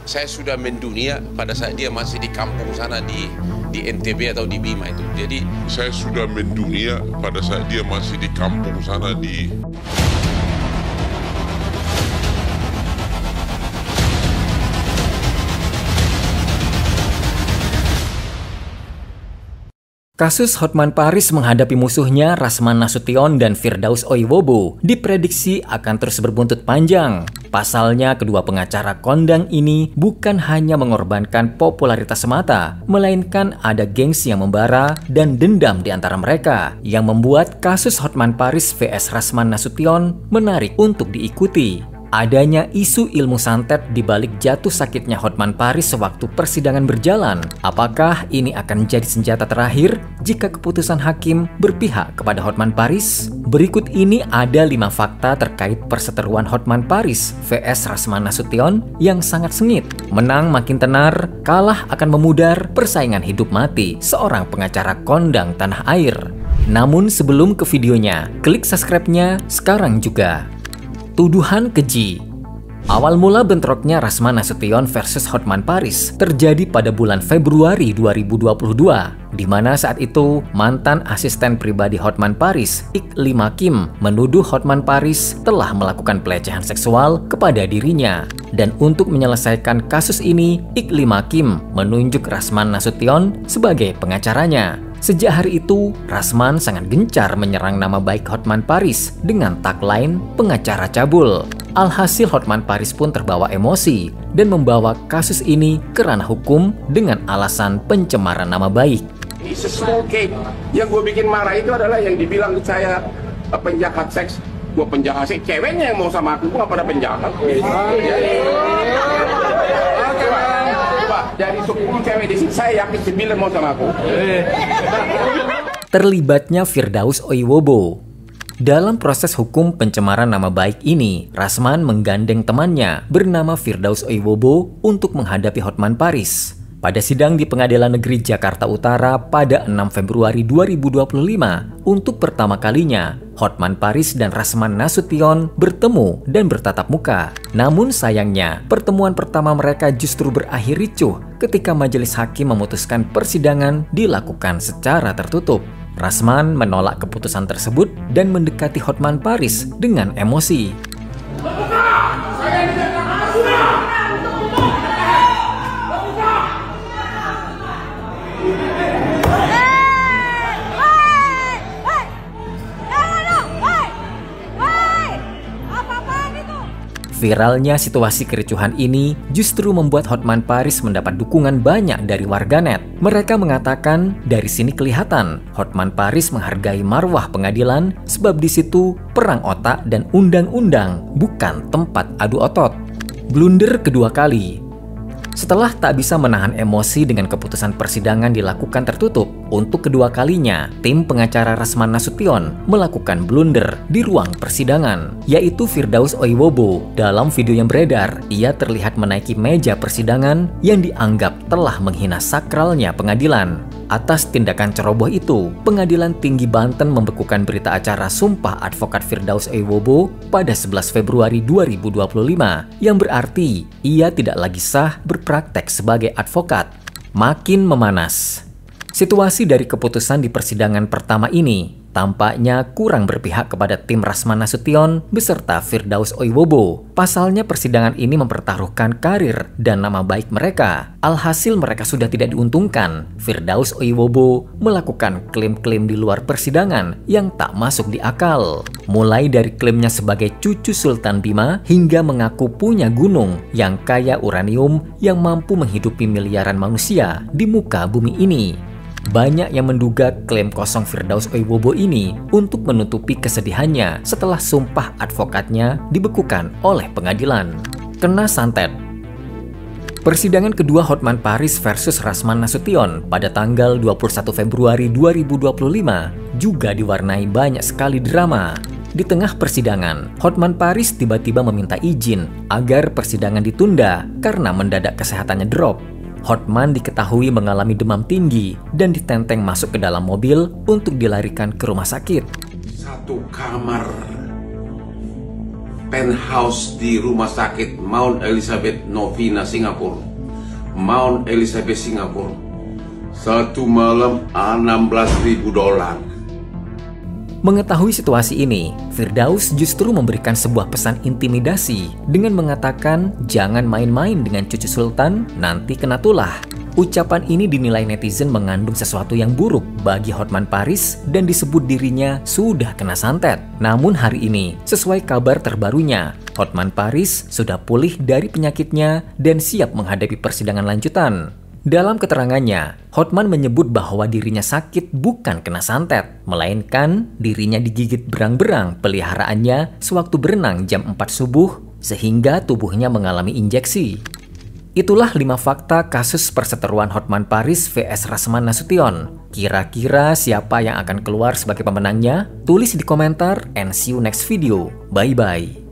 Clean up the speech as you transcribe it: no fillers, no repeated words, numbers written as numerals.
Saya sudah mendunia pada saat dia masih di kampung sana di NTB atau di Bima itu. Jadi saya sudah mendunia pada saat dia masih di kampung sana di... Kasus Hotman Paris menghadapi musuhnya Rasman Nasution dan Firdaus Oiwobo diprediksi akan terus berbuntut panjang. Pasalnya, kedua pengacara kondang ini bukan hanya mengorbankan popularitas semata, melainkan ada gengsi yang membara dan dendam di antara mereka, yang membuat kasus Hotman Paris vs Rasman Nasution menarik untuk diikuti. Adanya isu ilmu santet di balik jatuh sakitnya Hotman Paris sewaktu persidangan berjalan. Apakah ini akan menjadi senjata terakhir jika keputusan hakim berpihak kepada Hotman Paris? Berikut ini ada 5 fakta terkait perseteruan Hotman Paris vs Rasman Nasution yang sangat sengit. Menang makin tenar, kalah akan memudar, persaingan hidup mati seorang pengacara kondang tanah air. Namun sebelum ke videonya, klik subscribe-nya sekarang juga. Tuduhan keji. Awal mula bentroknya Rasman Nasution versus Hotman Paris terjadi pada bulan Februari 2022, di mana saat itu mantan asisten pribadi Hotman Paris, Ik-Lima Kim, menuduh Hotman Paris telah melakukan pelecehan seksual kepada dirinya. Dan untuk menyelesaikan kasus ini, Ik-Lima Kim menunjuk Rasman Nasution sebagai pengacaranya. Sejak hari itu, Rasman sangat gencar menyerang nama baik Hotman Paris dengan tagline pengacara cabul. Alhasil Hotman Paris pun terbawa emosi dan membawa kasus ini ke ranah hukum dengan alasan pencemaran nama baik. It's a small cake. Yang gue bikin marah itu adalah yang dibilang saya penjahat seks. Gue penjahat seks, ceweknya yang mau sama aku, gue gak pada penjahat. Dari 10 cewek di sini, saya yakin 9 mau sama aku. Terlibatnya Firdaus Oiwobo. Dalam proses hukum pencemaran nama baik ini, Rasman menggandeng temannya bernama Firdaus Oiwobo untuk menghadapi Hotman Paris. Pada sidang di Pengadilan Negeri Jakarta Utara pada 6 Februari 2025, untuk pertama kalinya, Hotman Paris dan Rasman Nasution bertemu dan bertatap muka. Namun sayangnya, pertemuan pertama mereka justru berakhir ricuh ketika majelis hakim memutuskan persidangan dilakukan secara tertutup. Rasman menolak keputusan tersebut dan mendekati Hotman Paris dengan emosi. Viralnya situasi kericuhan ini justru membuat Hotman Paris mendapat dukungan banyak dari warganet. Mereka mengatakan dari sini kelihatan Hotman Paris menghargai marwah pengadilan sebab di situ perang otak dan undang-undang bukan tempat adu otot. Blunder kedua kali. Setelah tak bisa menahan emosi dengan keputusan persidangan dilakukan tertutup, untuk kedua kalinya, tim pengacara Rasman Nasution melakukan blunder di ruang persidangan, yaitu Firdaus Oiwobo. Dalam video yang beredar, ia terlihat menaiki meja persidangan yang dianggap telah menghina sakralnya pengadilan. Atas tindakan ceroboh itu, Pengadilan Tinggi Banten membekukan berita acara sumpah advokat Firdaus Oiwobo pada 11 Februari 2025, yang berarti ia tidak lagi sah berpraktek sebagai advokat. Makin memanas. Situasi dari keputusan di persidangan pertama ini tampaknya kurang berpihak kepada tim Rasman Nasution beserta Firdaus Oiwobo. Pasalnya persidangan ini mempertaruhkan karir dan nama baik mereka. Alhasil mereka sudah tidak diuntungkan. Firdaus Oiwobo melakukan klaim-klaim di luar persidangan yang tak masuk di akal. Mulai dari klaimnya sebagai cucu Sultan Bima hingga mengaku punya gunung yang kaya uranium yang mampu menghidupi miliaran manusia di muka bumi ini. Banyak yang menduga klaim kosong Firdaus Oiwobo ini untuk menutupi kesedihannya setelah sumpah advokatnya dibekukan oleh pengadilan. Kena santet. Persidangan kedua Hotman Paris versus Rasman Nasution pada tanggal 21 Februari 2025 juga diwarnai banyak sekali drama. Di tengah persidangan, Hotman Paris tiba-tiba meminta izin agar persidangan ditunda karena mendadak kesehatannya drop. Hotman diketahui mengalami demam tinggi dan ditenteng masuk ke dalam mobil untuk dilarikan ke rumah sakit. Satu kamar penthouse di rumah sakit Mount Elizabeth Novena, Singapura. Mount Elizabeth, Singapura. Satu malam $16.000. Mengetahui situasi ini, Firdaus justru memberikan sebuah pesan intimidasi dengan mengatakan jangan main-main dengan cucu sultan, nanti kena tulah. Ucapan ini dinilai netizen mengandung sesuatu yang buruk bagi Hotman Paris dan disebut dirinya sudah kena santet. Namun hari ini, sesuai kabar terbarunya, Hotman Paris sudah pulih dari penyakitnya dan siap menghadapi persidangan lanjutan. Dalam keterangannya, Hotman menyebut bahwa dirinya sakit bukan kena santet, melainkan dirinya digigit berang-berang peliharaannya sewaktu berenang jam 4 subuh sehingga tubuhnya mengalami injeksi. Itulah 5 fakta kasus perseteruan Hotman Paris vs Rasman Nasution. Kira-kira siapa yang akan keluar sebagai pemenangnya? Tulis di komentar and see you next video. Bye-bye.